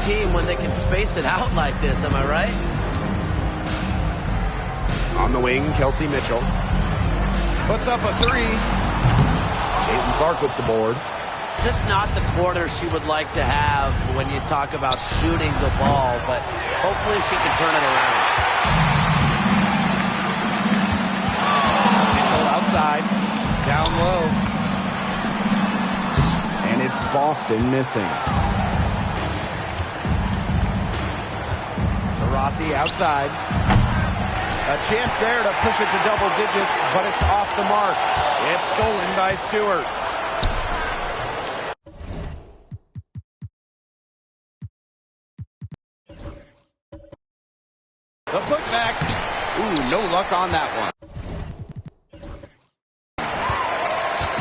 team when they can space it out like this, am I right? On the wing, Kelsey Mitchell. Puts up a three. Caitlin Clark with the board. Just not the quarter she would like to have when you talk about shooting the ball, but hopefully she can turn it around. Mitchell outside, down low. And it's Boston missing. Rossi outside. A chance there to push it to double digits, but it's off the mark. It's stolen by Stewart. The putback. Ooh, no luck on that one.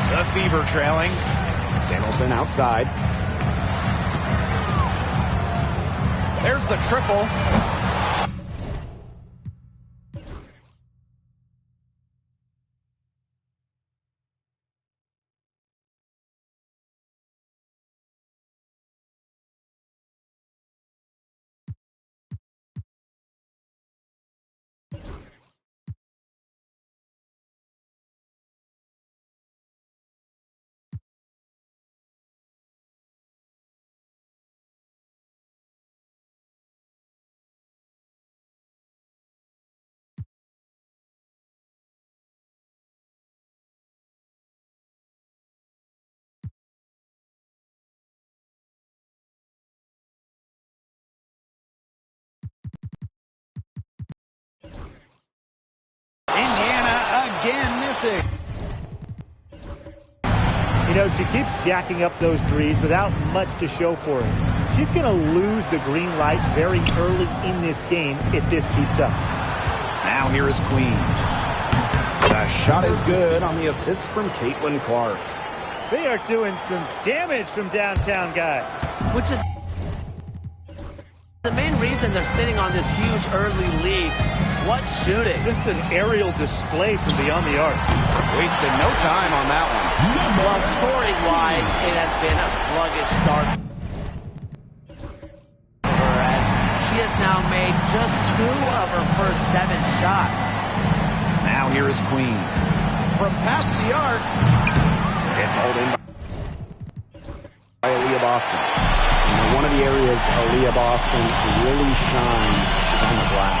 The Fever trailing. Samuelson outside. There's the triple. Indiana again missing. You know, she keeps jacking up those threes without much to show for it. She's going to lose the green light very early in this game if this keeps up. Now here is Queen. The shot is good on the assist from Caitlin Clark. They are doing some damage from downtown, guys. Which is the main reason they're sitting on this huge early lead. What shooting? Just an aerial display from beyond the arc. Wasted no time on that one. Well, scoring-wise, it has been a sluggish start for her, as she has now made just 2 of her first 7 shots. Now here is Queen. From past the arc. It's held in by Aaliyah Boston. You know, one of the areas Aaliyah Boston really shines is on the glass.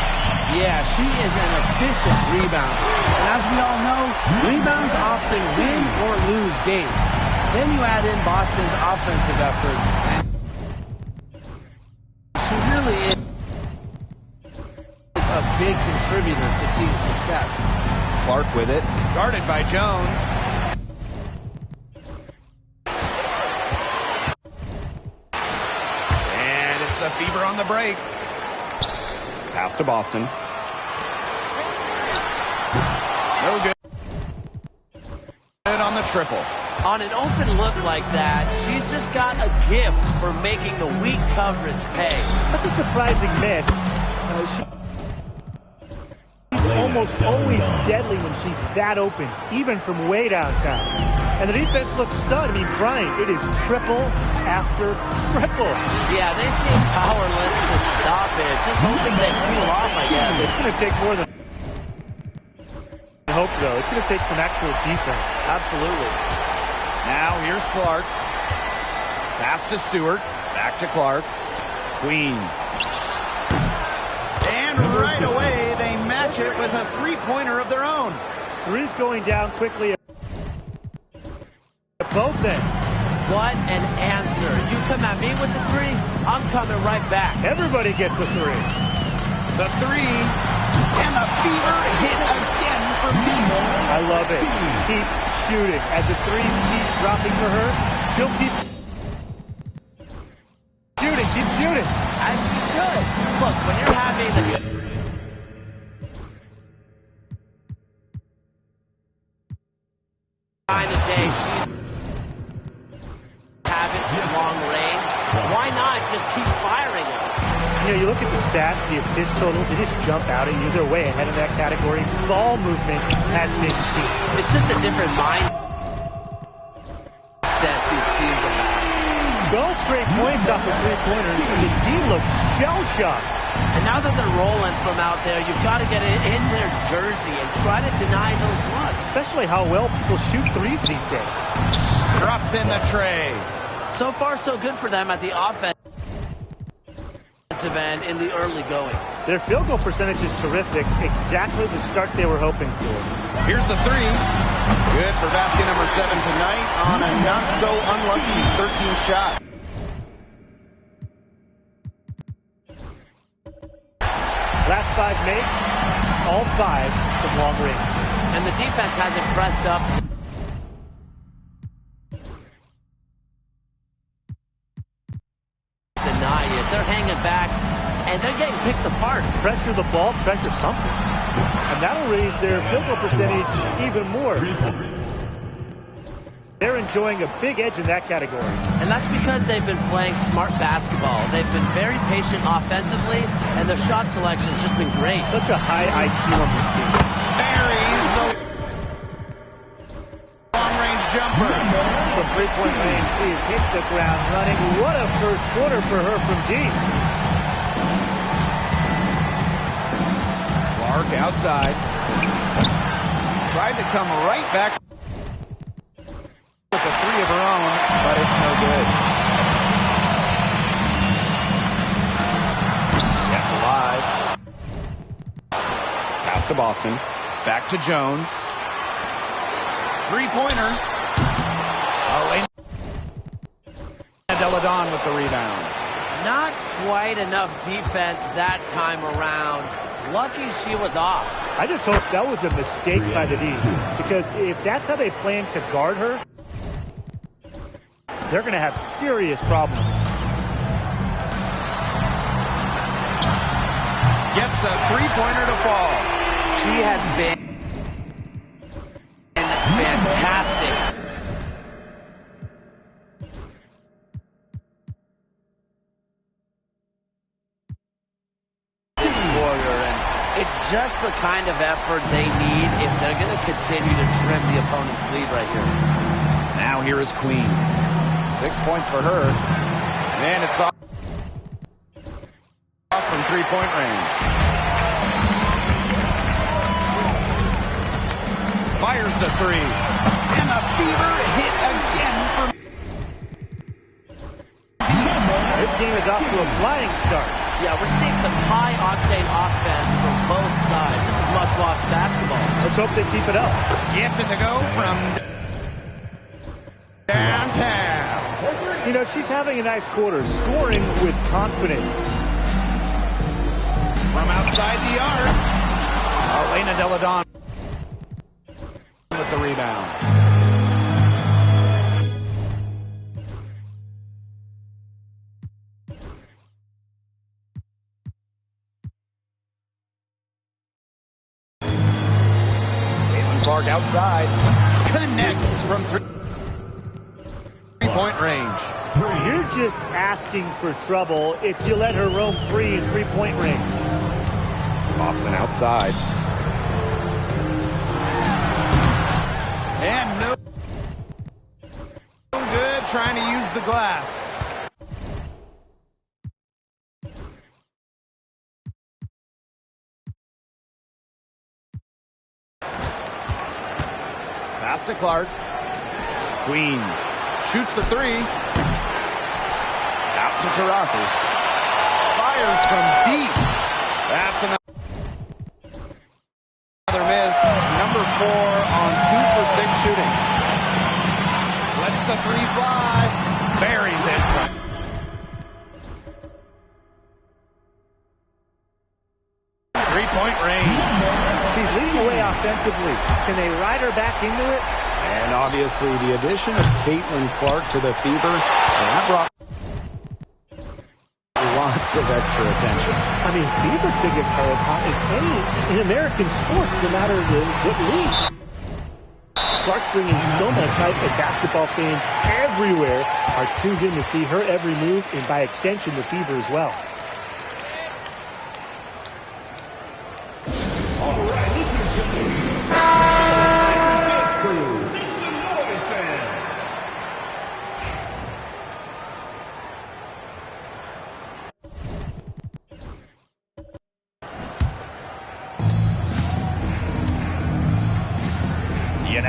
Yeah, she is an efficient rebounder. And as we all know, rebounds often win or lose games. Then you add in Boston's offensive efforts, and she really is a big contributor to team success. Clark with it. Guarded by Jones. And it's the Fever on the break. Pass to Boston. No good. Good on the triple. On an open look like that, she's just got a gift for making the weak coverage pay. That's a surprising miss. She's almost always deadly when she's that open, even from way downtown. And the defense looks stunned. I mean, Brian, it is triple after triple. Yeah, they seem powerless to stop it. Just hoping they cool off, I guess. It's going to take more than hope, though. It's going to take some actual defense. Absolutely. Now here's Clark. Pass to Stewart. Back to Clark. Queen. And right away, they match it with a three-pointer of their own. Three's going down quickly. Both ends. What an answer. You come at me with the 3, I'm coming right back. Everybody gets a 3. The 3, and the Fever hit again from deep. I love it. Keep shooting. As the 3s keep dropping for her, she'll keep shooting. Keep shooting. As she should. Look, when you're having the kind of day she's having from long range, why not just keep firing them? You know, you look at the stats, the assist totals, they just jump out at you. They're way ahead of that category. Ball movement has been key. It's just a different mindset these teams have had. 12 straight points off of three-pointers, and the D looks shell-shocked. And now that they're rolling from out there, you've got to get it in their jersey and try to deny those looks. Especially how well people shoot threes these days. Drops in the tray. So far, so good for them at the offensive end in the early going. Their field goal percentage is terrific, exactly the start they were hoping for. Here's the three. Good for basket number 7 tonight on a not-so-unlucky 13 shot. Last 5 makes, all 5 from long range. And the defense hasn't pressed up. Deny it. They're hanging back, and they're getting picked apart. Pressure the ball, pressure something. And that'll raise their field goal percentage even more. They're enjoying a big edge in that category. And that's because they've been playing smart basketball. They've been very patient offensively, and their shot selection has just been great. Such a high IQ on this team. Buries the long-range jumper. From three-point range, she has hit the ground running. What a first quarter for her from deep. Clark outside. Tried to come right back with a three of her own, but it's no good. Kept alive. Pass to Boston. Back to Jones. Three-pointer. Elena Deladon with the rebound. Not quite enough defense that time around. Lucky she was off. I just hope that was a mistake by the D, because if that's how they plan to guard her, they're going to have serious problems. Gets a three-pointer to fall. She has been fantastic. It's just the kind of effort they need if they're going to continue to trim the opponent's lead right here. Now here is Queen. 6 points for her. And it's off from three-point range. Fires the three. And the Fever hit again from... This game is off to a flying start. Yeah, we're seeing some high-octane offense from both sides. This is much-watched basketball. Let's hope they keep it up. Gets it to go from downtown. You know, she's having a nice quarter, scoring with confidence. From outside the arc, Elena Deladon with the rebound. Clark outside, connects from three-point range. You're just asking for trouble if you let her roam free in three-point range. Boston outside. And no good trying to use the glass. Pass to Clark. Queen shoots the three. Out to Taurasi. Fires from deep. That's another miss. Number 4 on 2 for 6 shooting. Lets the three fly. Buries it. Three-point range. She's leading the way offensively. Can they ride her back into it? And obviously the addition of Caitlin Clark to the Fever, that brought lots of extra attention. I mean, Fever tickets are as hot as any in American sports, no matter what league. Clark bringing so much hype that basketball fans everywhere are tuned in to see her every move, and by extension, the Fever as well.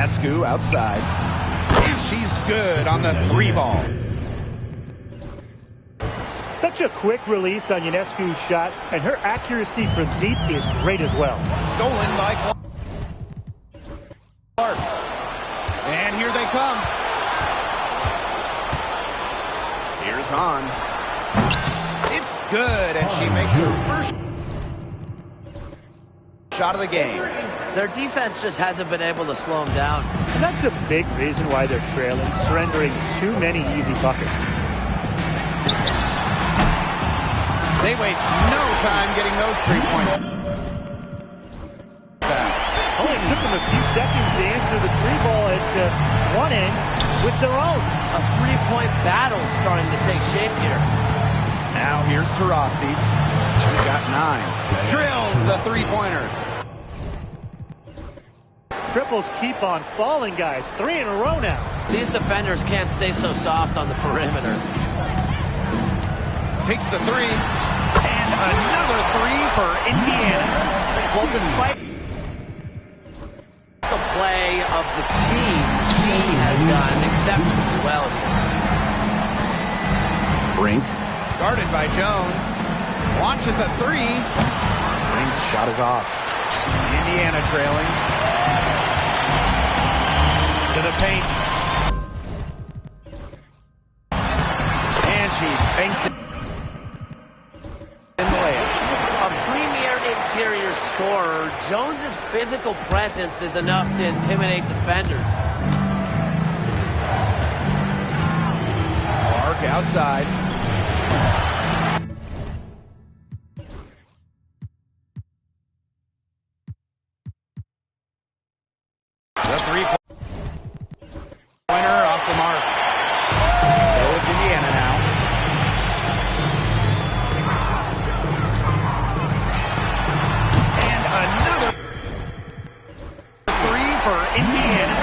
Ionescu outside. And she's good on the 3 ball. Such a quick release on Ionescu's shot, and her accuracy from deep is great as well. Stolen by Clark. And here they come. Here's Hahn. It's good, and she makes her first shot of the game. Their defense just hasn't been able to slow them down. And that's a big reason why they're trailing, surrendering too many easy buckets. They waste no time getting those 3 points back. Only took them a few seconds to answer the 3 ball at one end with their own. A 3-point battle starting to take shape here. Now here's Taurasi. She's got 9. Drills the 3-pointer. Triples keep on falling, guys. 3 in a row now. These defenders can't stay so soft on the perimeter. Takes the 3. And another 3 for Indiana. Well, despite the play of the team, she has done exceptionally well here. Brink. Guarded by Jones. Launches a 3. Brink's shot is off. Indiana trailing. To the paint. And she banks it. A premier interior scorer, Jones's physical presence is enough to intimidate defenders. Clark outside. The 3-pointer off the mark. So it's Indiana now. And another 3 for Indiana.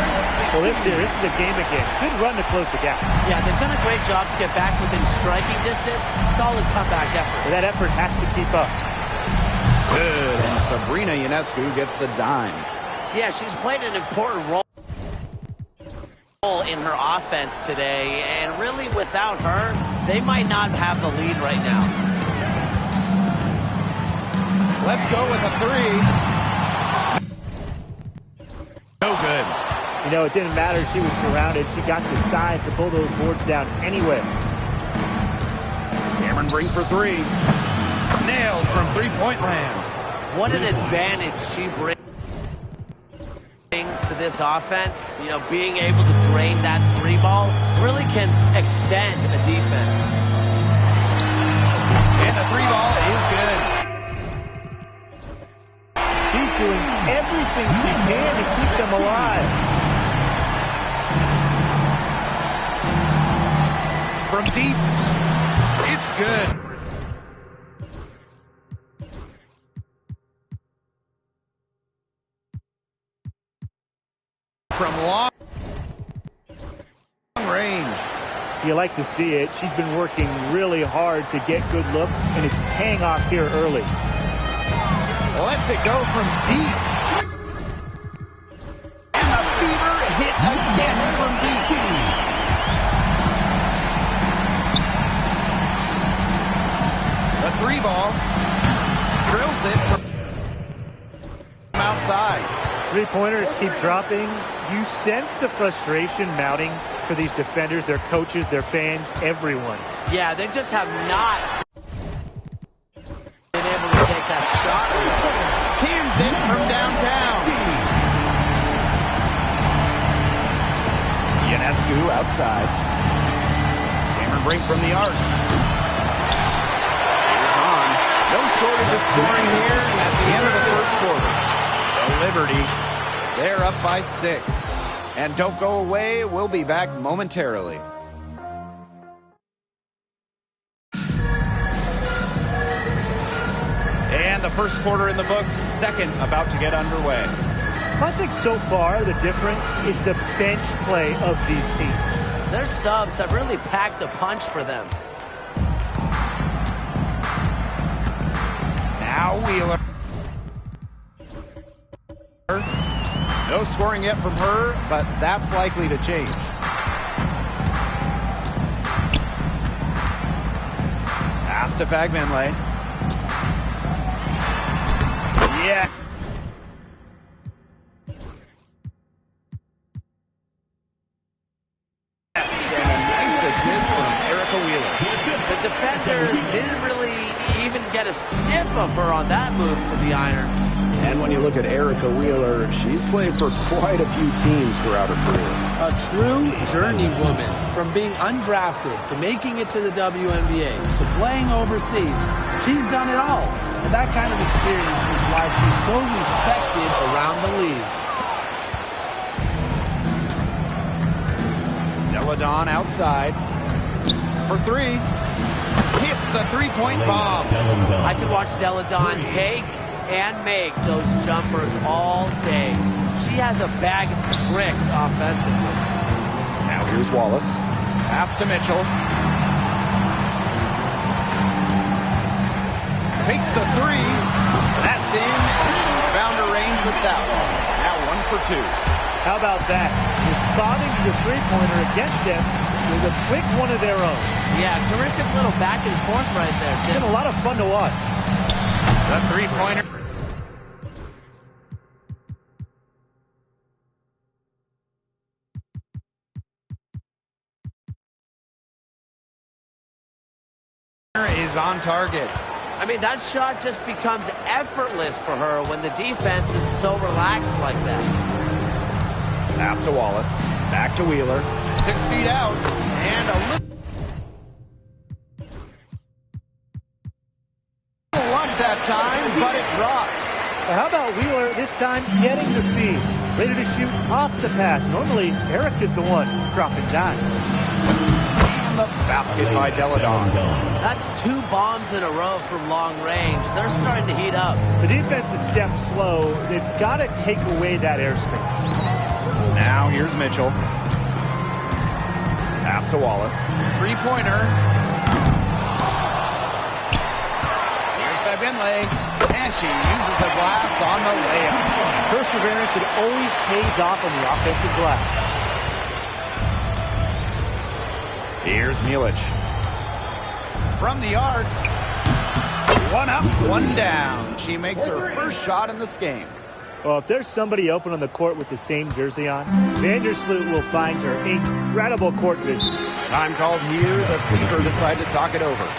Well, this is a game again. Good run to close the gap. Yeah, they've done a great job to get back within striking distance. Solid comeback effort. But that effort has to keep up. Good. And Sabrina Ionescu gets the dime. Yeah, she's played an important role in her offense today, and really without her, they might not have the lead right now. Let's go with a 3. No good. You know, it didn't matter. She was surrounded. She got the size to pull those boards down anyway. Cameron Brink for 3. Nailed from 3-point land. What an advantage she brings to this offense. You know, being able to drain that 3 ball really can extend a defense. And the 3 ball is good. She's doing everything she can to keep them alive. From deep, it's good. From long range. You like to see it. She's been working really hard to get good looks, and it's paying off here early. Lets it go from deep. And the fever hit again from deep. The 3 ball drills it from outside. 3-pointers keep dropping. You sense the frustration mounting for these defenders, their coaches, their fans, everyone. Yeah, they just have not been able to take that shot away. Cans it from downtown. Ionescu outside. Cameron Brink from the arc. Here's on. No shortage of scoring here at the end of the first quarter. The Liberty, they're up by 6. And don't go away, we'll be back momentarily. And the first quarter in the books, second about to get underway. I think so far the difference is the bench play of these teams. Their subs have really packed a punch for them. Now Wheeler. No scoring yet from her, but that's likely to change. Pass to Fagbenle. Yeah. The defenders didn't really even get a sniff of her on that move to the iron. And when you look at Erica Wheeler, she's played for quite a few teams throughout her career. A true journeywoman, from being undrafted to making it to the WNBA to playing overseas. She's done it all. And that kind of experience is why she's so respected around the league. Deladon outside for three. Hits the three-point bomb. I could watch Deladon take and make those jumpers all day. She has a bag of tricks offensively. Now here's Wallace. Pass to Mitchell. Takes the three. That's in. And she found her range with that one. Now 1 for 2. How about that? Responding to the three-pointer against them with a quick one of their own. Yeah, terrific little back and forth right there, Tim. It's been a lot of fun to watch. The three-pointer. Is on target. I mean, that shot just becomes effortless for her when the defense is so relaxed like that. Pass to Wallace. Back to Wheeler. 6 feet out. And a little luck that time, but it drops. Well, how about Wheeler this time getting the feed? Ready to shoot off the pass. Normally, Eric is the one dropping dimes. The basket by Deladon. That's 2 bombs in a row from long range. They're starting to heat up. The defense is stepped slow. They've got to take away that airspace. Now here's Mitchell. Pass to Wallace. Three-pointer. Here's Fagbenle. And she uses a glass on the layup. Perseverance, it always pays off on the offensive glass. Here's Milic. From the arc. 1 up, 1 down. She makes her first shot in this game. Well, if there's somebody open on the court with the same jersey on, Vandersloot will find her incredible court vision. Time called here. The Fever decide to talk it over.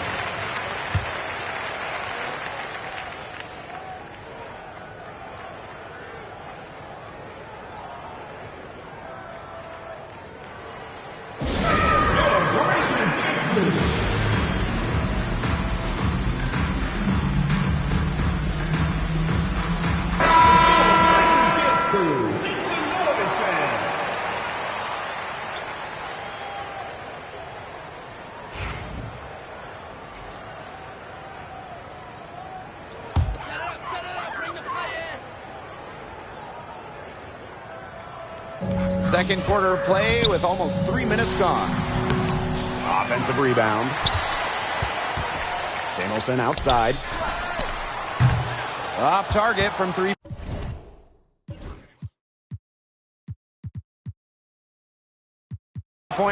Second quarter of play with almost 3 minutes gone. Offensive rebound. Samuelson outside. Off target from 3-point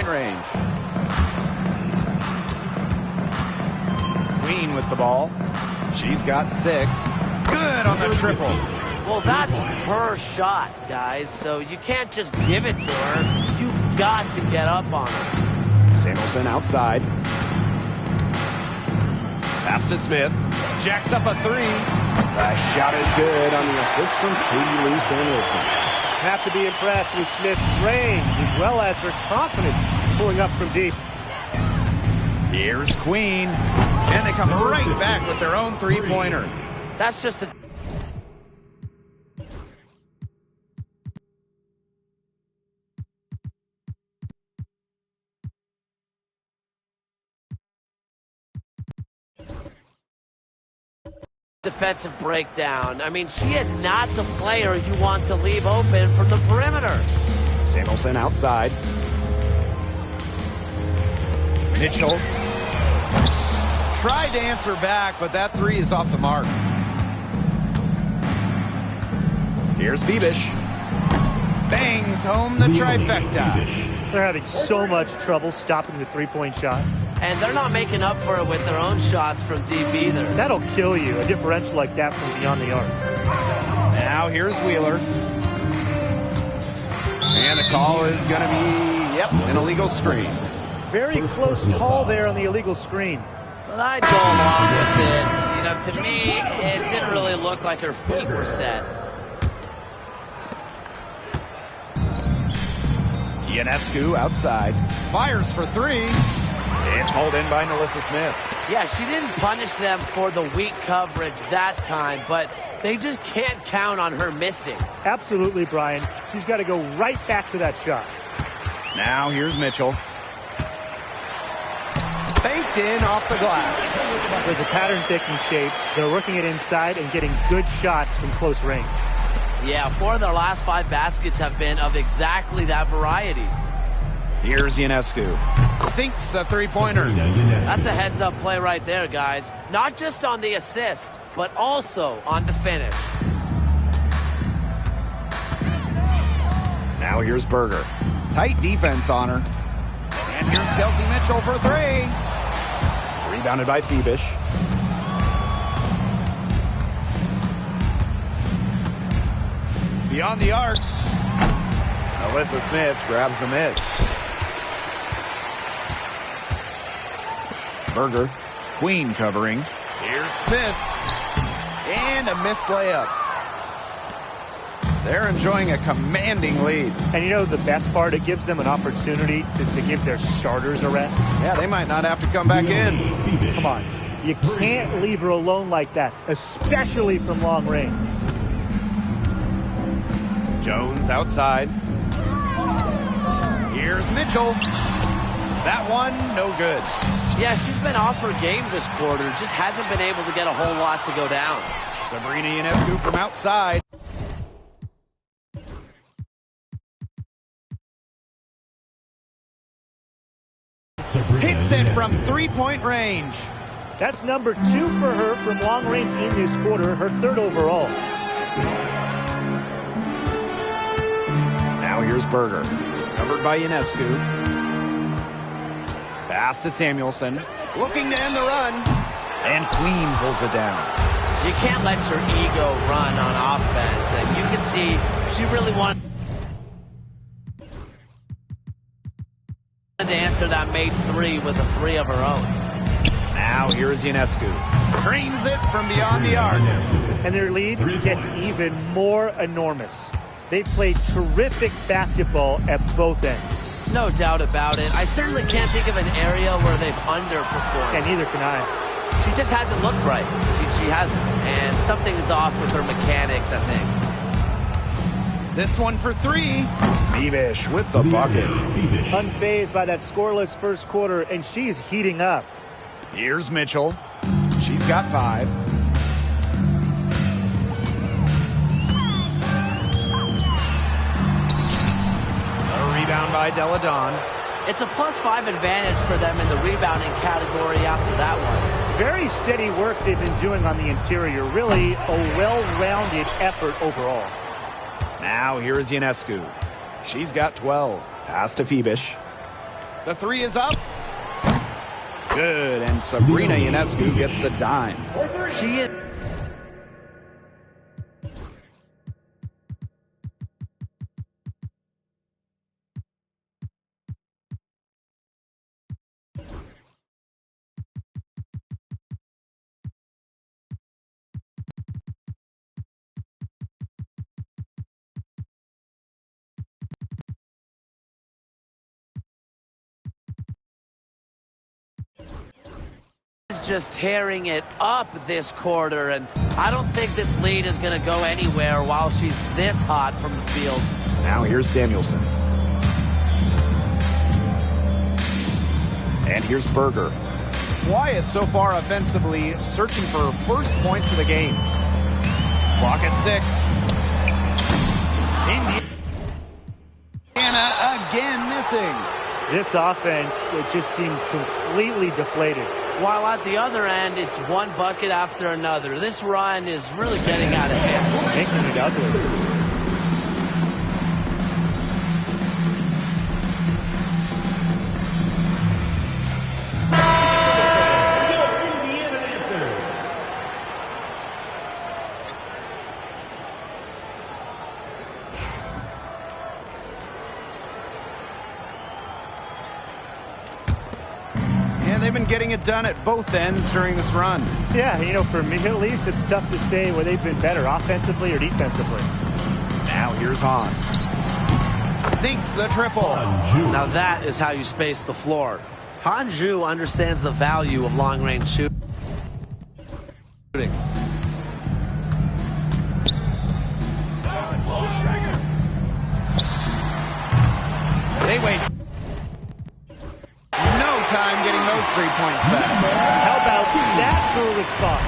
range. Queen with the ball. She's got 6. Good on the triple. Well, that's her shot, guys, so you can't just give it to her. You've got to get up on her. Samuelson outside. Pass to Smith. Jacks up a 3. That shot is good on the assist from Katie Lou Samuelson. Have to be impressed with Smith's range as well as her confidence pulling up from deep. Here's Queen. And they come right back with their own three-pointer. That's just a defensive breakdown. I mean, she is not the player you want to leave open from the perimeter. Samuelson outside. Mitchell tried to answer back, but that 3 is off the mark. Here's Bebish. bangs home the trifecta. They're having so much trouble stopping the three-point shot. And they're not making up for it with their own shots from deep either. That'll kill you, a differential like that from beyond the arc. Now here's Wheeler. And the call is going to be, an illegal screen. Very close call there on the illegal screen. But I'd go along with it. You know, to me, it didn't really look like her feet were set. Ionescu outside. Fires for three. It's hauled in by Melissa Smith. Yeah, she didn't punish them for the weak coverage that time, but they just can't count on her missing. Absolutely, Brian. She's got to go right back to that shot. Now here's Mitchell. Banked in off the glass. There's a pattern taking shape. They're working it inside and getting good shots from close range. Yeah, 4 of their last 5 baskets have been of exactly that variety. Here's Ionescu. Sinks the three-pointer. That's a heads-up play right there, guys. Not just on the assist, but also on the finish. Now here's Berger. Tight defense on her. And here's Kelsey Mitchell for three. Rebounded by Phoebish. Beyond the arc. Melissa Smith grabs the miss. Berger. Queen covering. Here's Smith. And a missed layup. They're enjoying a commanding lead. And you know the best part? It gives them an opportunity to give their starters a rest. Yeah, they might not have to come back in. Come on. You can't leave her alone like that, especially from long range. Jones outside. Here's Mitchell. That one, no good. Yeah, she's been off her game this quarter. Just hasn't been able to get a whole lot to go down. Sabrina Ionescu from outside. Hits it from three-point range. That's number 2 for her from long range in this quarter, her 3rd overall. Now here's Berger. Covered by Ionescu. Pass to Samuelson. Looking to end the run. And Queen pulls it down. You can't let your ego run on offense. And you can see she really wanted to answer that made 3 with a 3 of her own. Now here's Ionescu. Drains it from beyond the arc. And their lead gets even more enormous. They've played terrific basketball at both ends. No doubt about it. I certainly can't think of an area where they've underperformed. And neither can I. She just hasn't looked right. She hasn't. And something is off with her mechanics, I think. This one for 3. Phoebish with the bucket. Unfazed by that scoreless first quarter, and she's heating up. Here's Mitchell. She's got 5. Rebound by Deladon. It's a +5 advantage for them in the rebounding category after that one. Very steady work they've been doing on the interior. Really a well-rounded effort overall. Now here's Ionescu. She's got 12. Pass to Phoebish. The 3 is up. Good, and Sabrina Ionescu gets the dime. She is... just tearing it up this quarter, and I don't think this lead is going to go anywhere while she's this hot from the field. Now here's Samuelson. And here's Berger. Quiet so far offensively, searching for first points of the game. Clock at 6. Indiana again missing. This offense, it just seems completely deflated. While at the other end, it's one bucket after another. This run is really getting out of hand. Making it ugly. they've been getting it done at both ends during this run. Yeah, you know, for me at least, it's tough to say where they've been better, offensively or defensively. Now here's Han. Sinks the triple. Now that is how you space the floor. Hanju understands the value of long-range shooting. They waste no time getting those 3 points back. How about that for a response?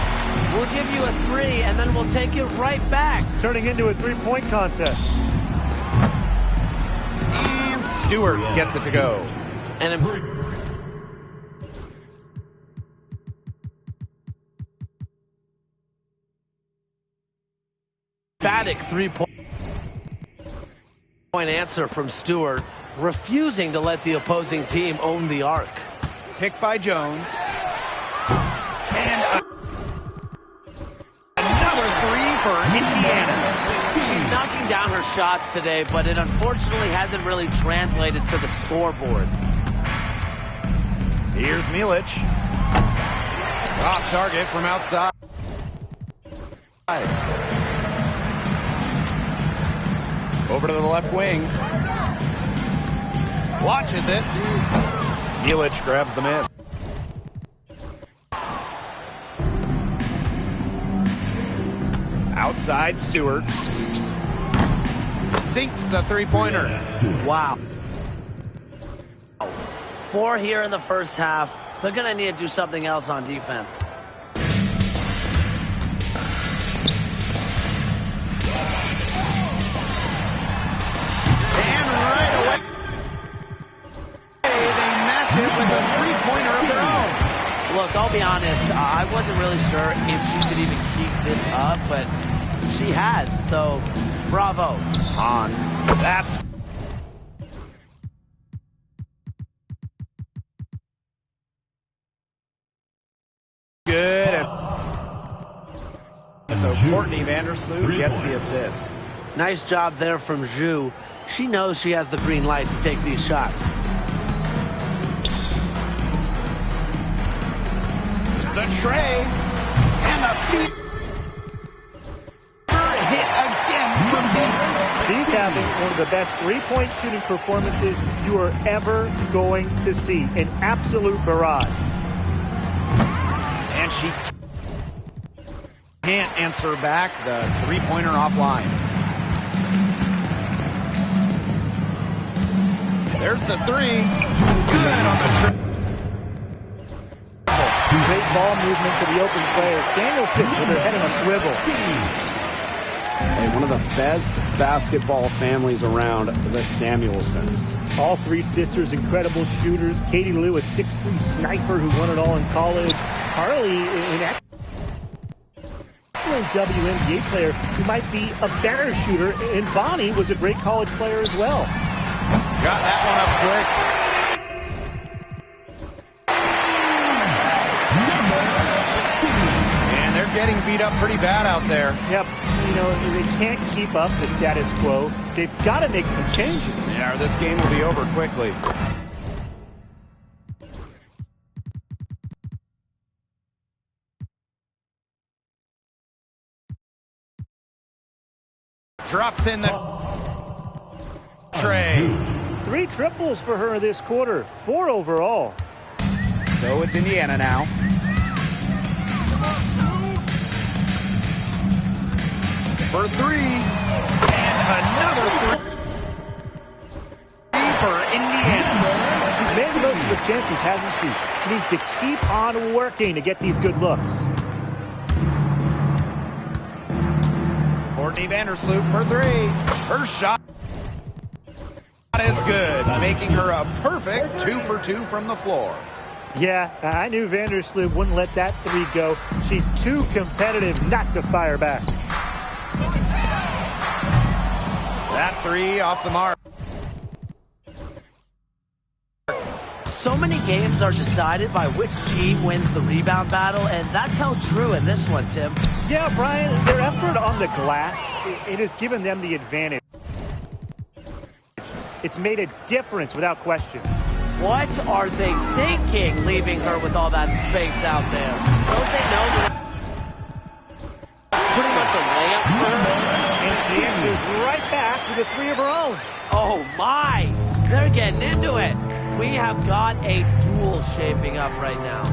We'll give you a 3, and then we'll take it right back. It's turning into a three-point contest. And Stewart gets it to go. And emphatic three-point answer from Stewart, refusing to let the opposing team own the arc. Picked by Jones. And another 3 for Indiana. She's knocking down her shots today, but it unfortunately hasn't really translated to the scoreboard. Here's Milic. Off target from outside. Over to the left wing. Watches it. Milic grabs the miss. Outside Stewart. Sinks the three-pointer. Wow. 4 here in the first half. They're going to need to do something else on defense. And right away, they match it with a three-pointer of their own. Look, I'll be honest, I wasn't really sure if she could even keep this up, but she has, so bravo. On. That's good. So Courtney Vandersloot gets the assist. Nice job there from Zhu. She knows she has the green light to take these shots. The tray and the feet. Hit again from Baker. She's having one of the best three-point shooting performances you are ever going to see. An absolute barrage. And she can't answer back the three-pointer offline. There's the 3. Good on the triple. Great ball movement to the open player. Samuelson with her head on a swivel. Hey, one of the best basketball families around, the Samuelsons. All 3 sisters, incredible shooters. Katie Lou, a 6'3" sniper who won it all in college. Harley, an excellent WNBA player who might be a better shooter. And Bonnie was a great college player as well. Got that one up quick. And they're getting beat up pretty bad out there. Yep, you know, they can't keep up the status quo. They've got to make some changes. Yeah, this game will be over quickly. Drops in the tray. 3 triples for her this quarter. 4 overall. So it's Indiana now. For 3. And another 3 for Indiana. She's made the most of the chances, hasn't she? She needs to keep on working to get these good looks. Courtney Vandersloot for 3. Her shot is good, making her a perfect 2 for 2 from the floor. Yeah, I knew Vandersloot wouldn't let that 3 go. She's too competitive not to fire back. That 3 off the mark. So many games are decided by which team wins the rebound battle, and that's held true in this one, Tim. Yeah, Brian, their effort on the glass, it has given them the advantage. It's made a difference without question. What are they thinking, leaving her with all that space out there? Don't they know that pretty much a layup for her? And she answers right back with a three of her own. Oh my! They're getting into it. We have got a duel shaping up right now.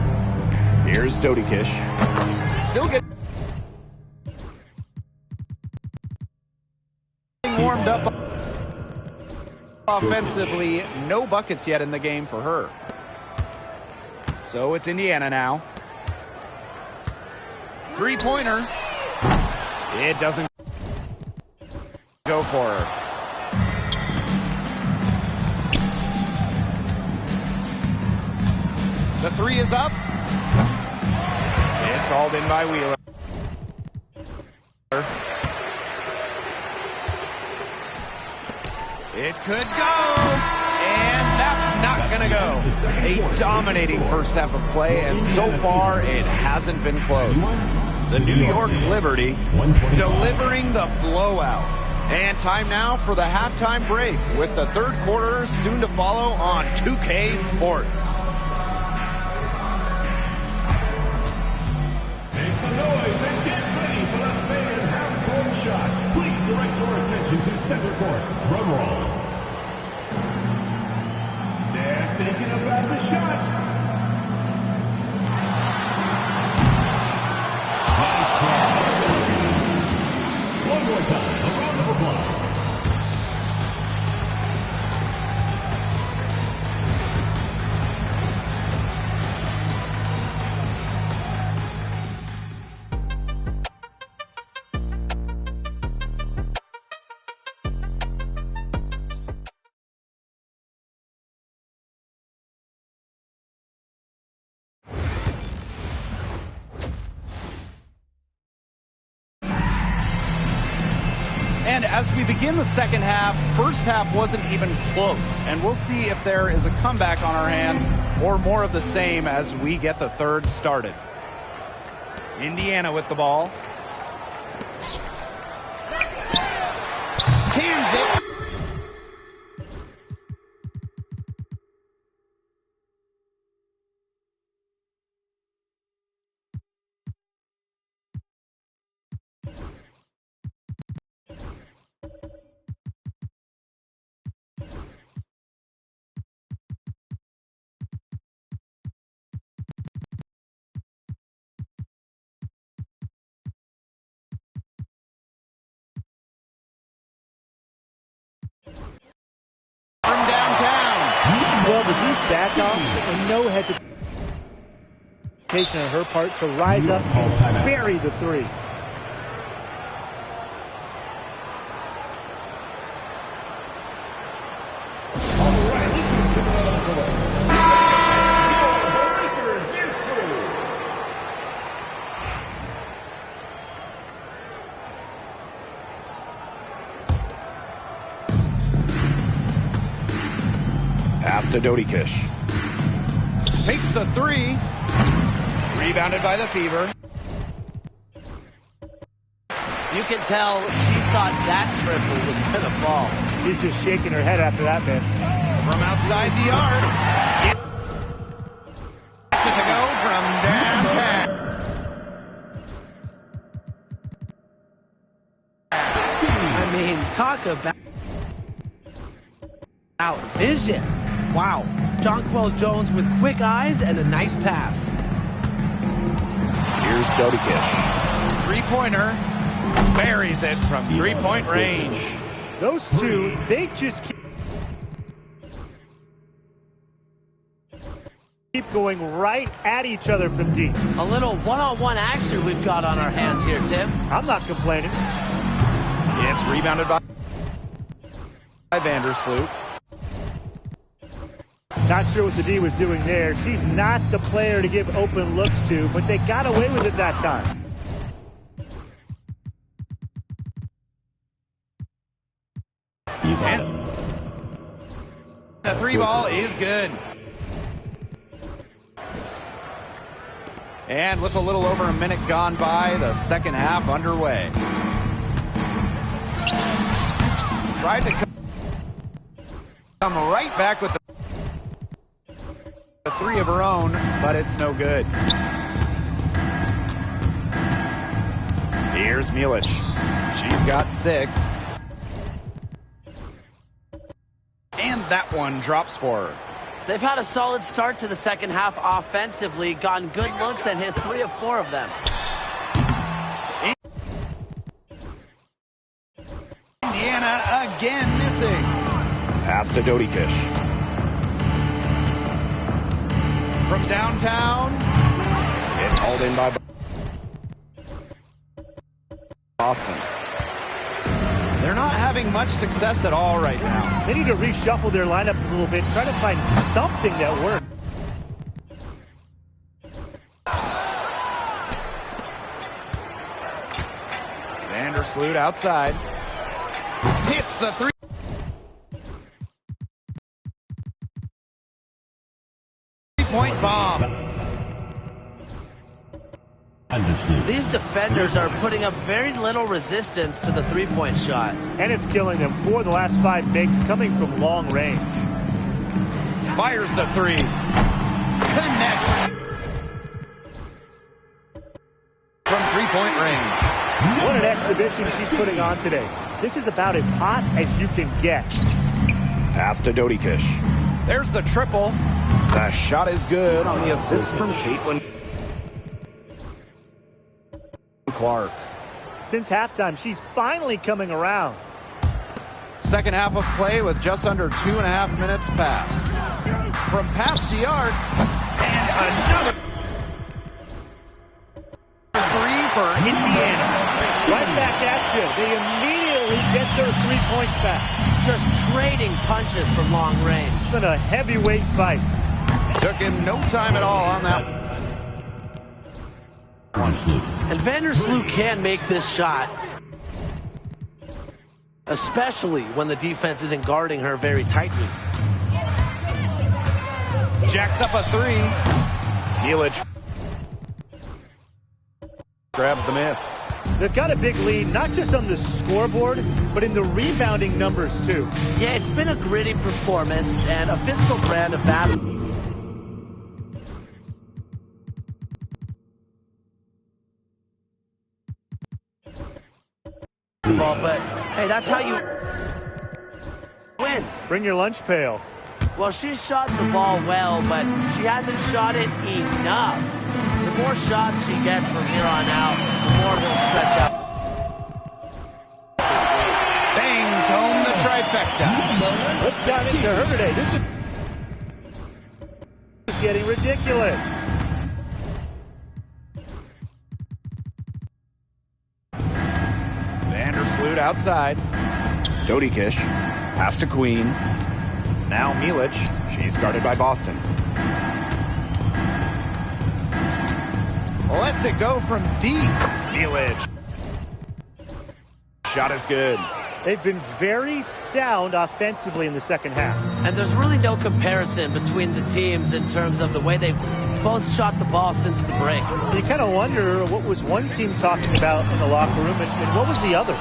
Here's Dodikish. Still getting warmed up offensively. No buckets yet in the game for her. So it's Indiana now. Three-pointer. It doesn't go for her. The three is up. It's hauled in by Wheeler. It could go, and that's not going to go. A dominating first half of play, and so far it hasn't been close. The New York Liberty delivering the blowout. And time now for the halftime break with the third quarter soon to follow on 2K Sports. Make some noise and get ready for the fan half-court shot. Please direct your attention to center court. Drum roll. They're thinking about the shot. Nice pass. One more time. A round of applause. And as we begin the second half, first half wasn't even close. And we'll see if there is a comeback on our hands or more of the same as we get the third started. Indiana with the ball. Cans it. From downtown. Well, but he sat off and no hesitation on her part to rise up and bury the three. Pass to Dodikish. Makes the three. Rebounded by the Fever. You can tell she thought that triple was going to fall. She's just shaking her head after that miss. From outside the arc. Gets it to go from downtown. I mean, talk about vision. Wow. Jonquel Jones with quick eyes and a nice pass. Here's Dodikish. Three-pointer. Buries it from three-point range. Those two, they just keep going right at each other from deep. A little one-on-one action we've got on our hands here, Tim. I'm not complaining. It's rebounded by Vandersloot. Not sure what the D was doing there. She's not the player to give open looks to, but they got away with it that time. And the three ball is good. And with a little over a minute gone by, the second half underway. Tried to come right back with the three of her own, but it's no good. Here's Milic. She's got 6. And that one drops for her. They've had a solid start to the second half offensively, gotten good looks and hit 3 of 4 of them. Indiana again missing. Pass to Dodikish. From downtown, it's hauled in by Boston. They're not having much success at all right now. They need to reshuffle their lineup a little bit, try to find something that works. Vandersloot outside. Hits the 3-point bomb. These defenders are putting up very little resistance to the three-point shot. And it's killing them. 4 of the last 5 makes coming from long range. Fires the 3. Connects. From 3-point range. What an exhibition she's putting on today. This is about as hot as you can get. Pass to Dodikish. There's the triple. The shot is good on the assist from Caitlin Clark. Since halftime, she's finally coming around. Second half of play with just under 2.5 minutes passed. From past the arc, and another 3 for Indiana. Right back at you. They immediately get their 3 points back. Just trading punches from long range. It's been a heavyweight fight. Took him no time at all on that. And Vandersloot can make this shot, especially when the defense isn't guarding her very tightly. Jacks up a 3. Milic grabs the miss. They've got a big lead, not just on the scoreboard, but in the rebounding numbers, too. Yeah, it's been a gritty performance and a physical brand of basketball. But, hey, that's how you win. Bring your lunch pail. Well, she's shot the ball well, but she hasn't shot it enough. The more shots she gets from here on out, the more they'll stretch out. Bangs home the trifecta. Let's dive into her today. This is getting ridiculous. Vandersloot outside. Dodikish. Pass to Queen. Now Milic. She's guarded by Boston. Lets it go from deep. Milic. Shot is good. They've been very sound offensively in the second half. And there's really no comparison between the teams in terms of the way they've both shot the ball since the break. You kind of wonder what was one team talking about in the locker room and what was the other.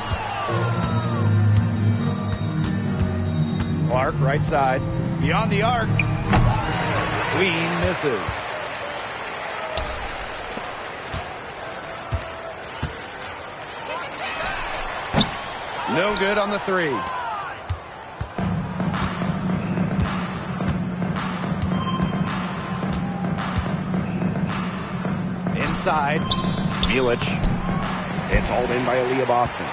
Clark right side. Beyond the arc. Queen misses. No good on the 3. Inside. Milic. It's hauled in by Aaliyah Boston.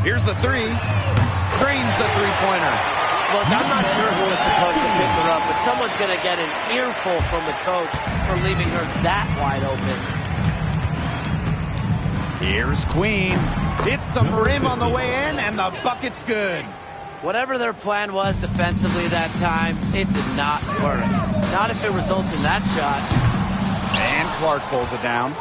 Here's the 3. Drains the 3-pointer. Look, I'm not sure who was supposed to pick her up, but someone's going to get an earful from the coach for leaving her that wide open. Here's Queen. Hits some rim on the way in, and the bucket's good. Whatever their plan was defensively that time, it did not work. Not if it results in that shot. And Clark pulls it down.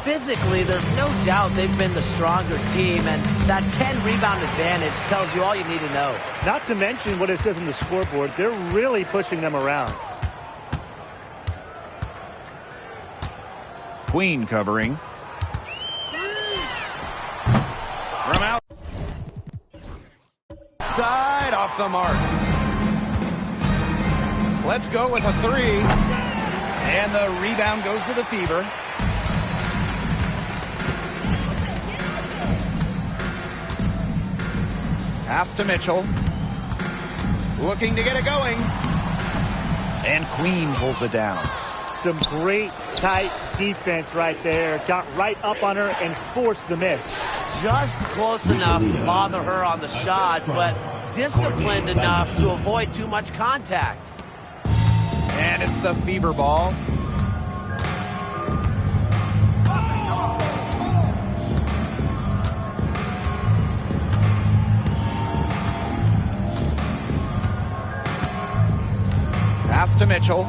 Physically, there's no doubt they've been the stronger team, and that 10-rebound advantage tells you all you need to know. Not to mention what it says on the scoreboard, they're really pushing them around. Queen covering. From side, off the mark. Let's go with a 3. And the rebound goes to the Fever. Pass to Mitchell. Looking to get it going. And Queen pulls it down. Some great tight defense right there. Got right up on her and forced the miss. Just close enough to bother her on the shot, but disciplined enough to avoid too much contact. And it's the Fever ball. Pass to Mitchell.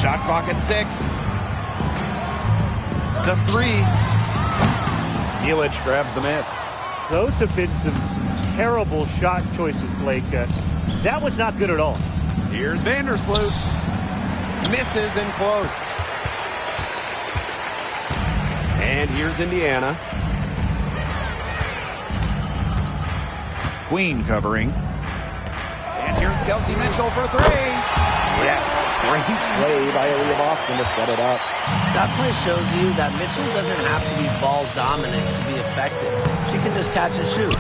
Shot clock at 6. The 3. Milic grabs the miss. Those have been some terrible shot choices, Blake. That was not good at all. Here's Vandersloot. Misses in close. And here's Indiana. Queen covering. And here's Kelsey Mitchell for 3. Yes, great play by Aaliyah Boston to set it up. That play shows you that Mitchell doesn't have to be ball dominant to be effective. She can just catch and shoot.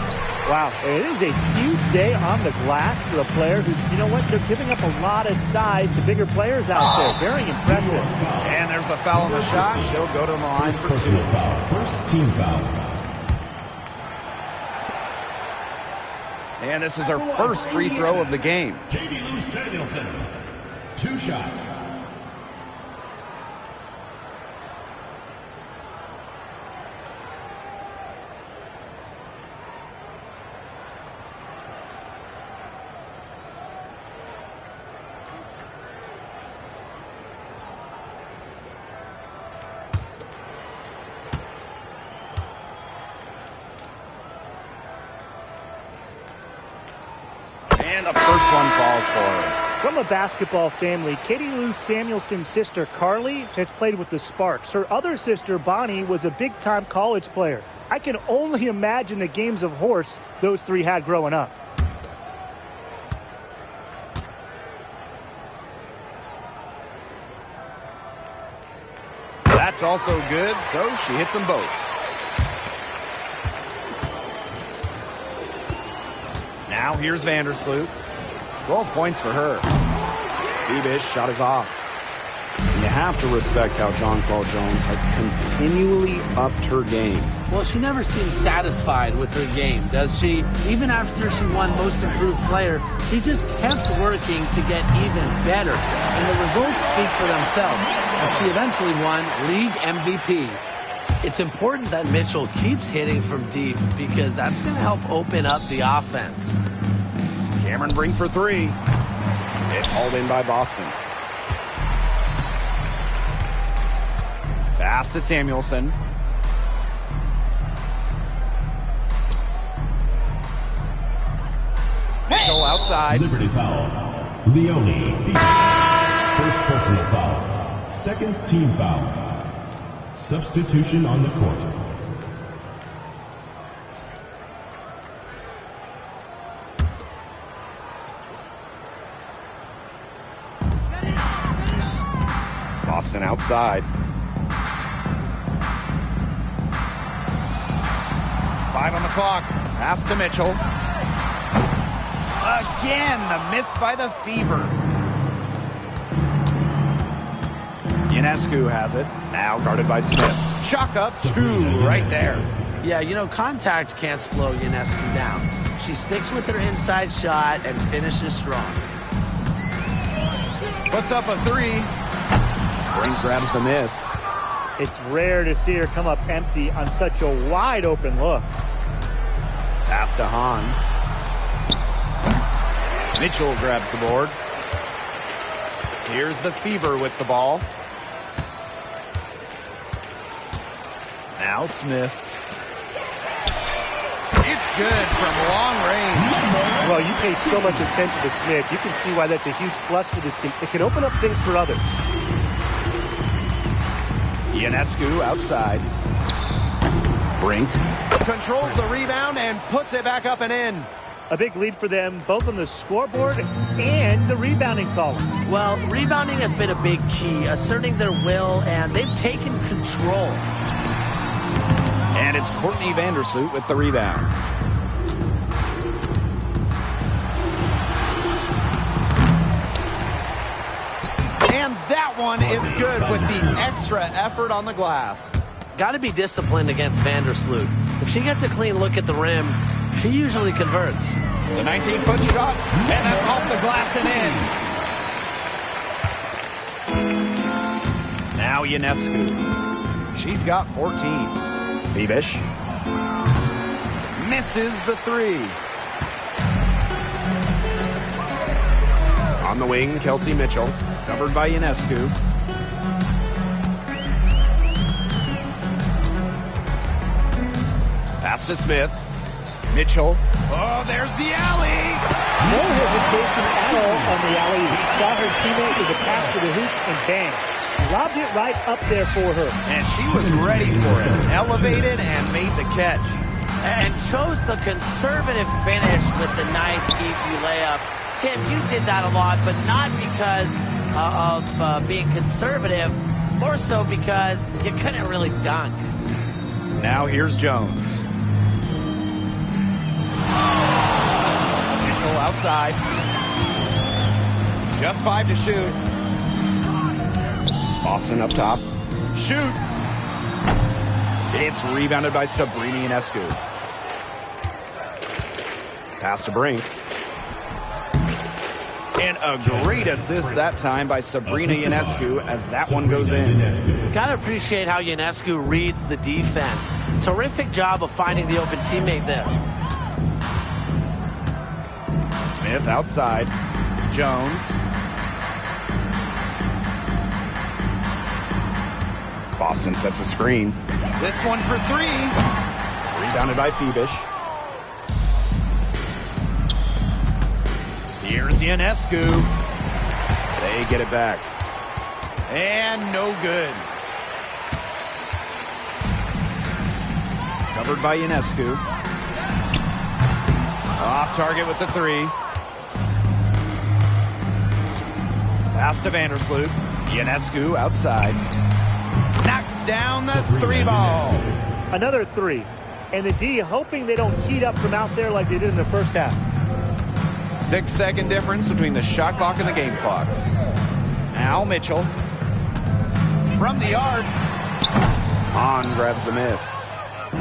Wow, it is a huge day on the glass for a player who's, you know what, they're giving up a lot of size to bigger players out there. Very impressive. And there's the foul on the shot. She'll go to the line for 2. First team foul. And this is her first free throw of the game. Katie Lou Samuelson. 2 shots. And the first one falls for her. From a basketball family, Katie Lou Samuelson's sister Carly has played with the Sparks. Her other sister Bonnie was a big-time college player. I can only imagine the games of horse those 3 had growing up. That's also good, so she hits them both. Now here's Vandersloot. 12 points for her. Bebish shot is off. You have to respect how Jonquel Jones has continually upped her game. Well, she never seems satisfied with her game, does she? Even after she won Most Improved Player, she just kept working to get even better. And the results speak for themselves, as she eventually won League MVP. It's important that Mitchell keeps hitting from deep because that's going to help open up the offense. Cameron Brink for 3. It's hauled in by Boston. Pass to Samuelson. Mitchell outside. Liberty foul. Leone. First personal foul. Second team foul. Substitution on the court. Boston outside. 5 on the clock. Pass to Mitchell. Again, the miss by the Fever. Ionescu has it. Now guarded by Smith. Chalk up 2 right there. Yeah, you know, contact can't slow Ionescu down. She sticks with her inside shot and finishes strong. Puts up a 3. Brink grabs the miss. It's rare to see her come up empty on such a wide open look. Pass to Hahn. Mitchell grabs the board. Here's the Fever with the ball. Now Smith. It's good from long range. Well, you pay so much attention to Smith. You can see why that's a huge plus for this team. It can open up things for others. Ionescu outside. Brink controls the rebound and puts it back up and in. A big lead for them, both on the scoreboard and the rebounding column. Well, rebounding has been a big key, asserting their will, and they've taken control. And it's Courtney Vandersloot with the rebound. And that one is good with the extra effort on the glass. Got to be disciplined against Vandersloot. If she gets a clean look at the rim, she usually converts. The 19-foot shot, and that's off the glass and in. Now Ionescu. She's got 14. Phoebish misses the three. On the wing, Kelsey Mitchell, covered by Ionescu. Pass to Smith. Mitchell. Oh, there's the alley. No hesitation at all on the alley. He saw her teammate with a pass to the hoop and bang. Lobbed it right up there for her. And she was ready for it. Elevated and made the catch. And chose the conservative finish with the nice, easy layup. Tim, you did that a lot, but not because of being conservative, more so because you couldn't really dunk. Now here's Jones. Mitchell outside. Just 5 to shoot. Boston up top. Shoots. It's rebounded by Sabrina Ionescu. Pass to Brink. And a great assist that time by Sabrina Ionescu as that one goes in. Gotta appreciate how Ionescu reads the defense. Terrific job of finding the open teammate there. Smith outside. Jones. Boston sets a screen. This one for three. Rebounded by Phoebish. Here's Ionescu. They get it back. And no good. Covered by Ionescu. Off target with the three. Pass to Vandersloot. Ionescu outside. Knocks down the three ball. Another three. And the D hoping they don't heat up from out there like they did in the first half. 6-second difference between the shot clock and the game clock. Now Mitchell. From the arc. On grabs the miss. The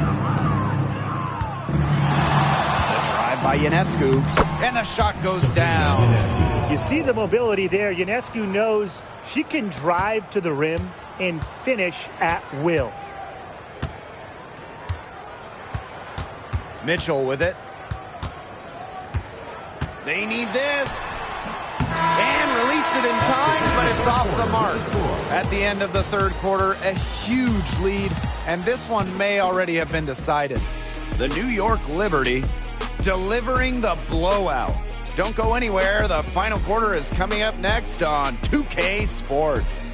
drive by Ionescu. And the shot goes down. You see the mobility there. Ionescu knows she can drive to the rim and finish at will. Mitchell with it. They need this. And released it in time, but it's off the mark. At the end of the third quarter, a huge lead, and this one may already have been decided. The New York Liberty delivering the blowout. Don't go anywhere. The final quarter is coming up next on 2K Sports.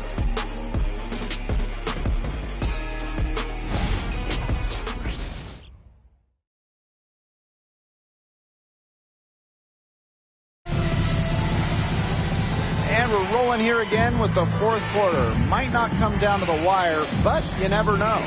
And we're rolling here again with the fourth quarter. Might not come down to the wire, but you never know.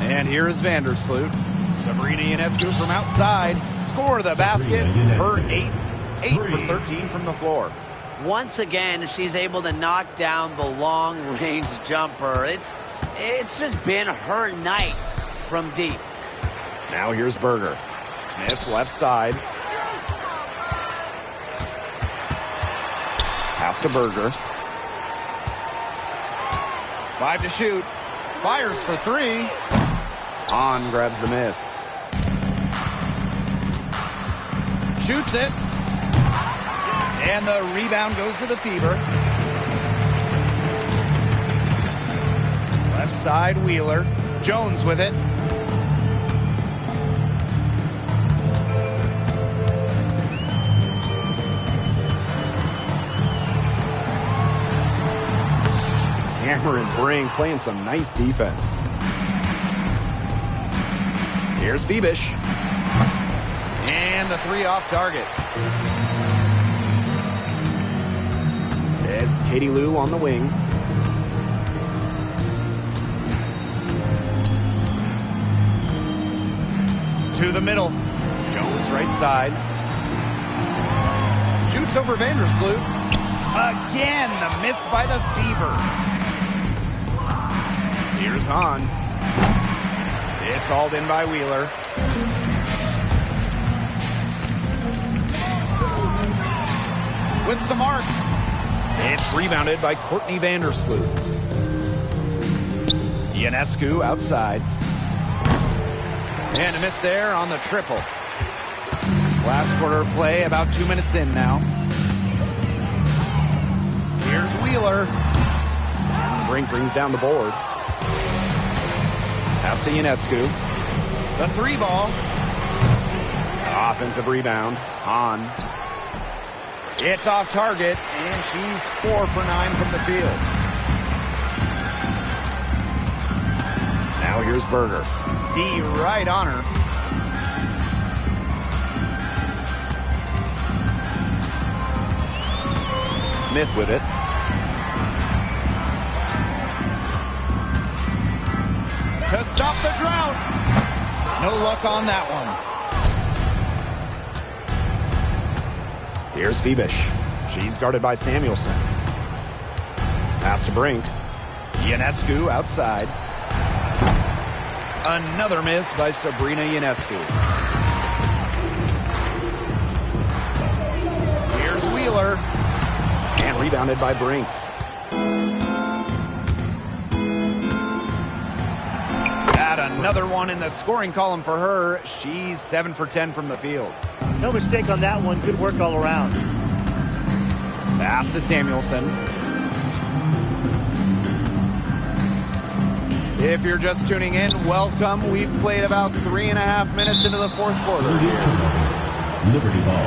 And here is Vandersloot. Sabrina Ionescu from outside. Score the basket. Her 8 for 13 from the floor. Once again, she's able to knock down the long-range jumper. It's just been her night from deep. Now here's Berger. Smith left side. Pass to Berger. 5 to shoot. Fires for three. On grabs the miss. Shoots it. And the rebound goes to the Fever. Left side, Wheeler. Jones with it. Cameron Brink playing some nice defense. Here's Phoebish. And the three off target. It's Katie Lou on the wing. To the middle. Jones right side. Shoots over Vandersloot. Again, the miss by the Fever. Here's Hahn. It's hauled in by Wheeler. With some arc. It's rebounded by Courtney Vandersloot. Ionescu outside. And a miss there on the triple. Last quarter of play, about 2 minutes in now. Here's Wheeler. Brink brings down the board. Pass to Ionescu. The three ball. Offensive rebound. Hahn. It's off target, and she's 4 for 9 from the field. Now here's Berger. D right on her. Smith with it. To stop the drought. No luck on that one. Here's Phoebish. She's guarded by Samuelson. Pass to Brink. Ionescu outside. Another miss by Sabrina Ionescu. Here's Wheeler. And rebounded by Brink. Got another one in the scoring column for her. She's 7 for 10 from the field. No mistake on that one. Good work all around. Pass to Samuelson. If you're just tuning in, welcome. We've played about 3.5 minutes into the fourth quarter. Liberty ball.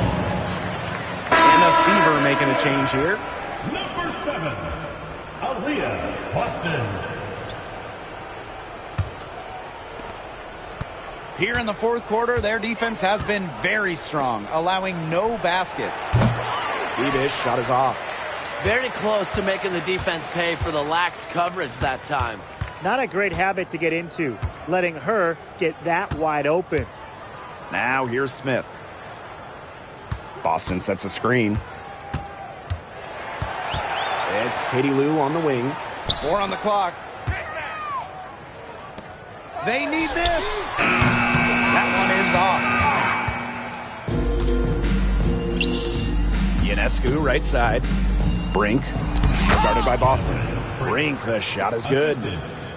And the Fever making a change here. Number 7, Aaliyah Boston. Here in the fourth quarter, their defense has been very strong, allowing no baskets. Phoebish shot is off. Very close to making the defense pay for the lax coverage that time. Not a great habit to get into, letting her get that wide open. Now here's Smith. Boston sets a screen. It's Katie Lou on the wing. 4 on the clock. They need this. That one is off. Ionescu right side. Brink. Started by Boston. Brink, the shot is good.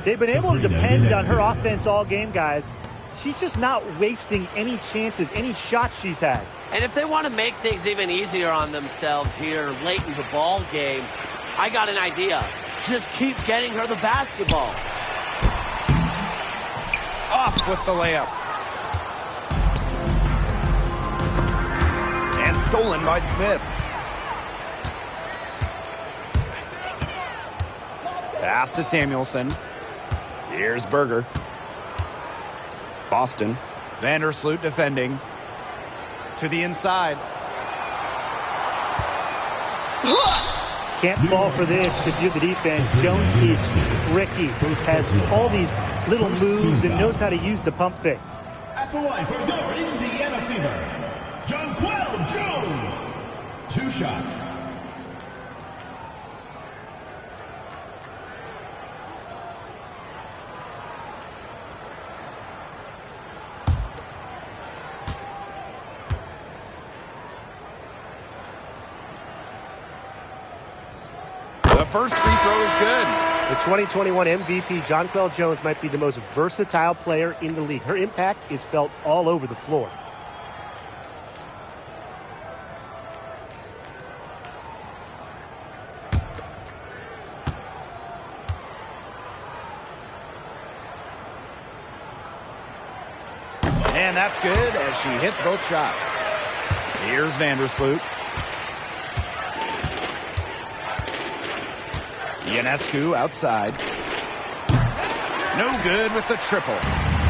They've been able to depend on her offense all game, guys. She's just not wasting any chances, any shots she's had. And if they want to make things even easier on themselves here late in the ball game, I got an idea. Just keep getting her the basketball. Off with the layup. And stolen by Smith. Pass to Samuelson. Here's Berger. Boston. Vandersloot defending. To the inside. Can't fall for this if you're the defense. Jones is tricky. Has all these little moves and knows how to use the pump fake. At the line for your Indiana Fever, Jonquel Jones. 2 shots. The first free throw is good. The 2021 MVP, Jonquel Jones, might be the most versatile player in the league. Her impact is felt all over the floor. And that's good as she hits both shots. Here's Vandersloot. Ionescu outside. No good with the triple.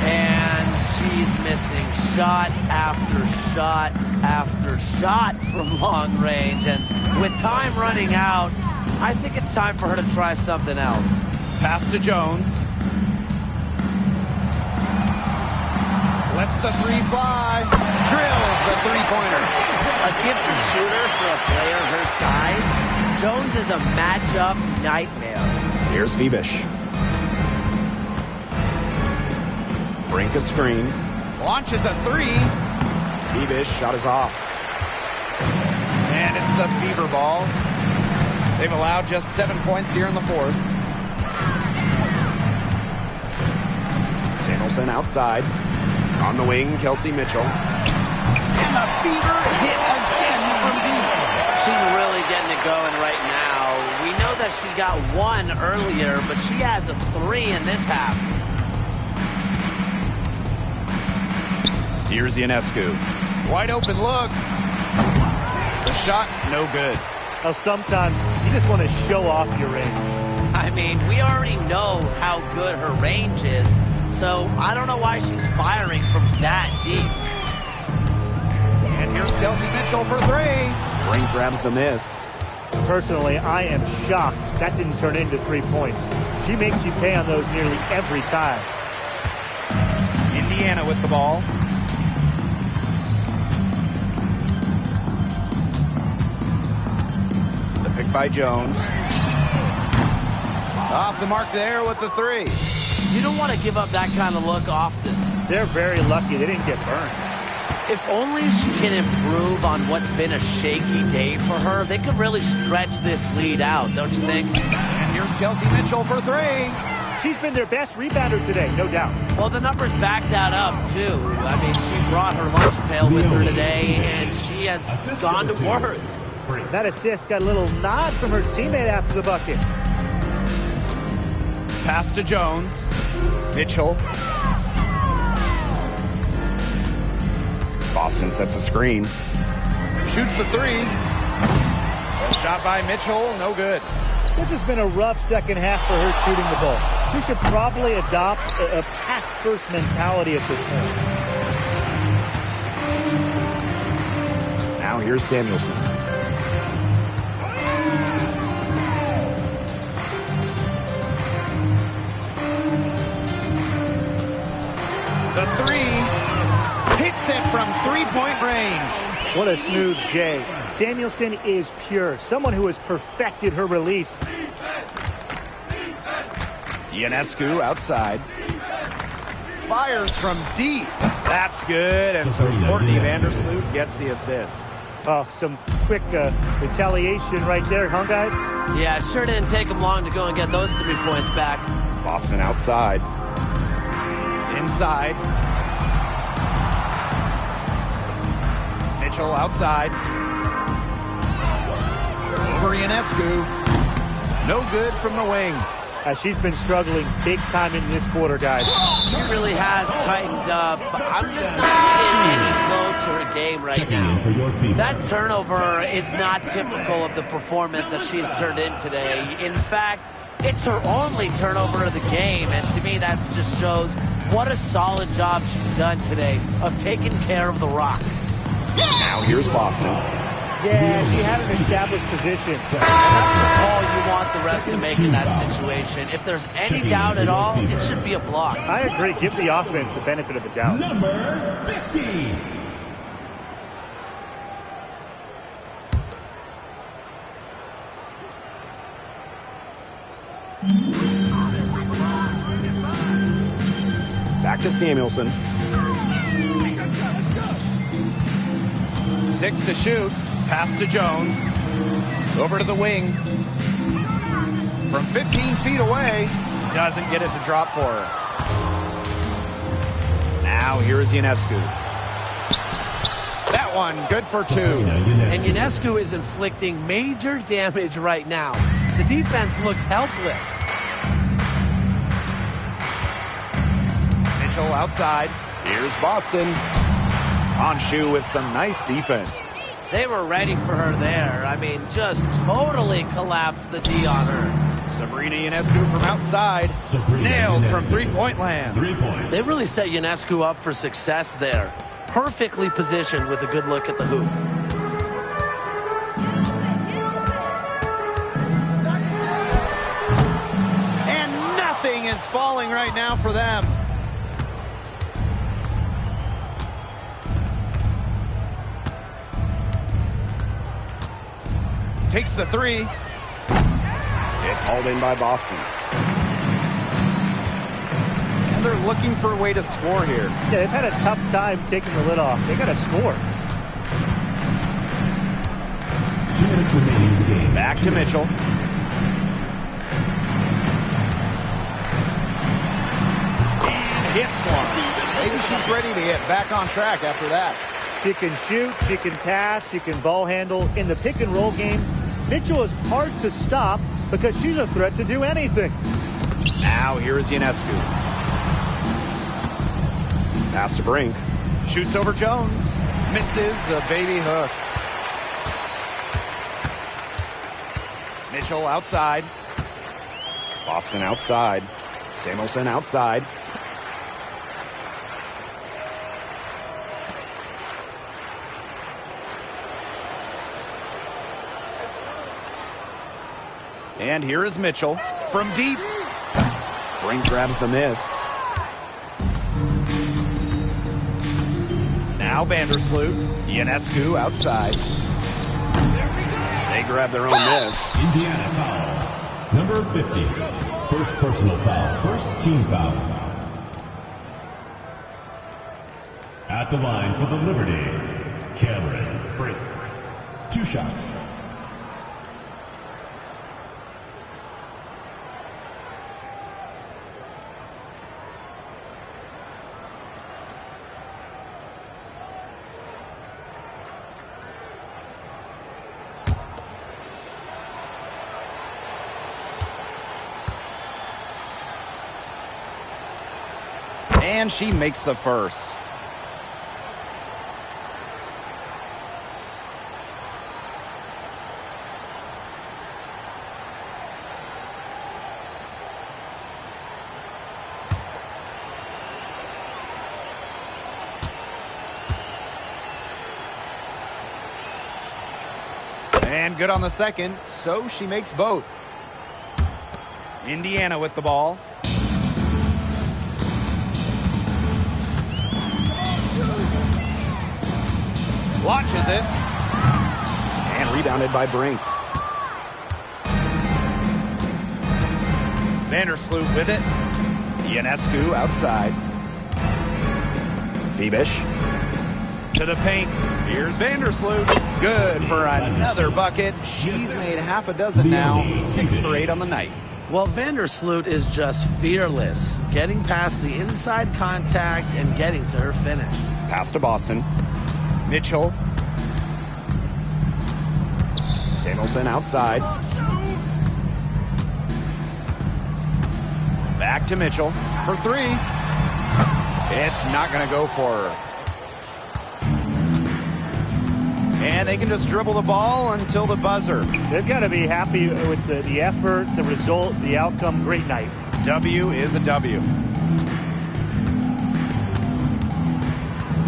And she's missing shot after shot after shot from long range. And with time running out, I think it's time for her to try something else. Pass to Jones. Lets the three fly. Drills the three-pointer. A gifted shooter for a player her size. Jones is a matchup nightmare. Here's Fibish. Brink a screen. Launches a three. Fibish shot is off. And it's the fever ball. They've allowed just 7 points here in the fourth. Samuelson outside. On the wing, Kelsey Mitchell. And the fever hit again from deep. She's really getting it going right now. We know that she got one earlier, but she has a three in this half. Here's Ionescu. Wide open look. The shot, no good. Now, sometimes you just want to show off your range. I mean, we already know how good her range is, so I don't know why she's firing from that deep. And here's Kelsey Mitchell for three. Brink grabs the miss. Personally, I am shocked that didn't turn into 3 points. She makes you pay on those nearly every time. Indiana with the ball. The pick by Jones. Off the mark there with the three. You don't want to give up that kind of look often. They're very lucky they didn't get burned. If only she can improve on what's been a shaky day for her, they could really stretch this lead out, don't you think? And here's Kelsey Mitchell for three. She's been their best rebounder today, no doubt. Well, the numbers back that up, too. I mean, she brought her lunch pail with her today, and she has gone to work. That assist got a little nod from her teammate after the bucket. Pass to Jones. Mitchell. Boston sets a screen. Shoots the three. A shot by Mitchell, no good. This has been a rough second half for her shooting the ball. She should probably adopt a pass-first mentality at this point. Now here's Samuelson. The three hits it from three-point range. What a smooth J. Samuelson is pure, someone who has perfected her release. Ionescu outside. Fires from deep. That's good, and so Courtney Vandersloot gets the assist. Oh, some quick retaliation right there, huh, guys? Yeah, it sure didn't take them long to go and get those 3 points back. Boston outside. Inside. Mitchell outside. Over Ionescu. No good from the wing. She's been struggling big time in this quarter, guys. She really has tightened up. I'm just not seeing any flow to her game right now. That turnover is not typical of the performance that she's turned in today. In fact, it's her only turnover of the game, and to me that just shows what a solid job she's done today of taking care of the rock. Now here's Boston. Yeah, she had an established position. And that's the call you want the rest to make in that situation. If there's any doubt at all, it should be a block. I agree. Give the offense the benefit of the doubt. Number 50. Back to Samuelson. 6 to shoot. Pass to Jones. Over to the wing. From 15 feet away. Doesn't get it to drop for her. Now here's Ionescu. That one good for 2. And Ionescu is inflicting major damage right now. The defense looks helpless. Mitchell outside. Here's Boston. Honshu with some nice defense. They were ready for her there. I mean, just totally collapsed the D on her. Sabrina Ionescu from outside. Sabrina Nailed Ionescu. from three-point land. 3 points. They really set Ionescu up for success there. Perfectly positioned with a good look at the hoop. And nothing is falling right now for them. Takes the three. It's hauled in by Boston. And they're looking for a way to score here. Yeah, they've had a tough time taking the lid off. They got to score. 2 minutes remaining in the game. Back to Mitchell. And hits one. Maybe she's ready to get back on track after that. She can shoot, she can pass, she can ball handle. In the pick and roll game, Mitchell is hard to stop because she's a threat to do anything. Now here is Ionescu. Pass to Brink. Shoots over Jones. Misses the baby hook. Mitchell outside. Boston outside. Samuelson outside. And here is Mitchell from deep. Brink grabs the miss. Now Vandersloot. Ionescu outside. They grab their own miss. Indiana foul. Number 50. First personal foul. First team foul. At the line for the Liberty, Cameron Brink. 2 shots. And she makes the first. And good on the second, so she makes both. Indiana with the ball. Launches it. And rebounded by Brink. Vandersloot with it. Ionescu outside. Phoebish. To the paint. Here's Vandersloot. Good for another bucket. She's made half a dozen now. 6 for 8 on the night. Well, Vandersloot is just fearless, getting past the inside contact and getting to her finish. Pass to Boston. Mitchell. Samuelson outside. Back to Mitchell for 3. It's not going to go for her. And they can just dribble the ball until the buzzer. They've got to be happy with the effort, the result, the outcome. Great night. W is a W.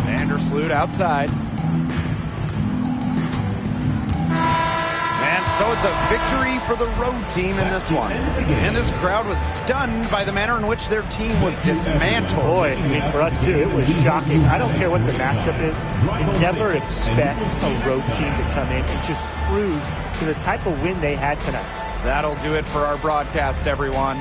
Vandersloot outside. And so it's a victory for the road team in this one. And this crowd was stunned by the manner in which their team was dismantled. Boy, I mean, for us too, it was shocking. I don't care what the matchup is. You never expect a road team to come in and just cruise to the type of win they had tonight. That'll do it for our broadcast, everyone.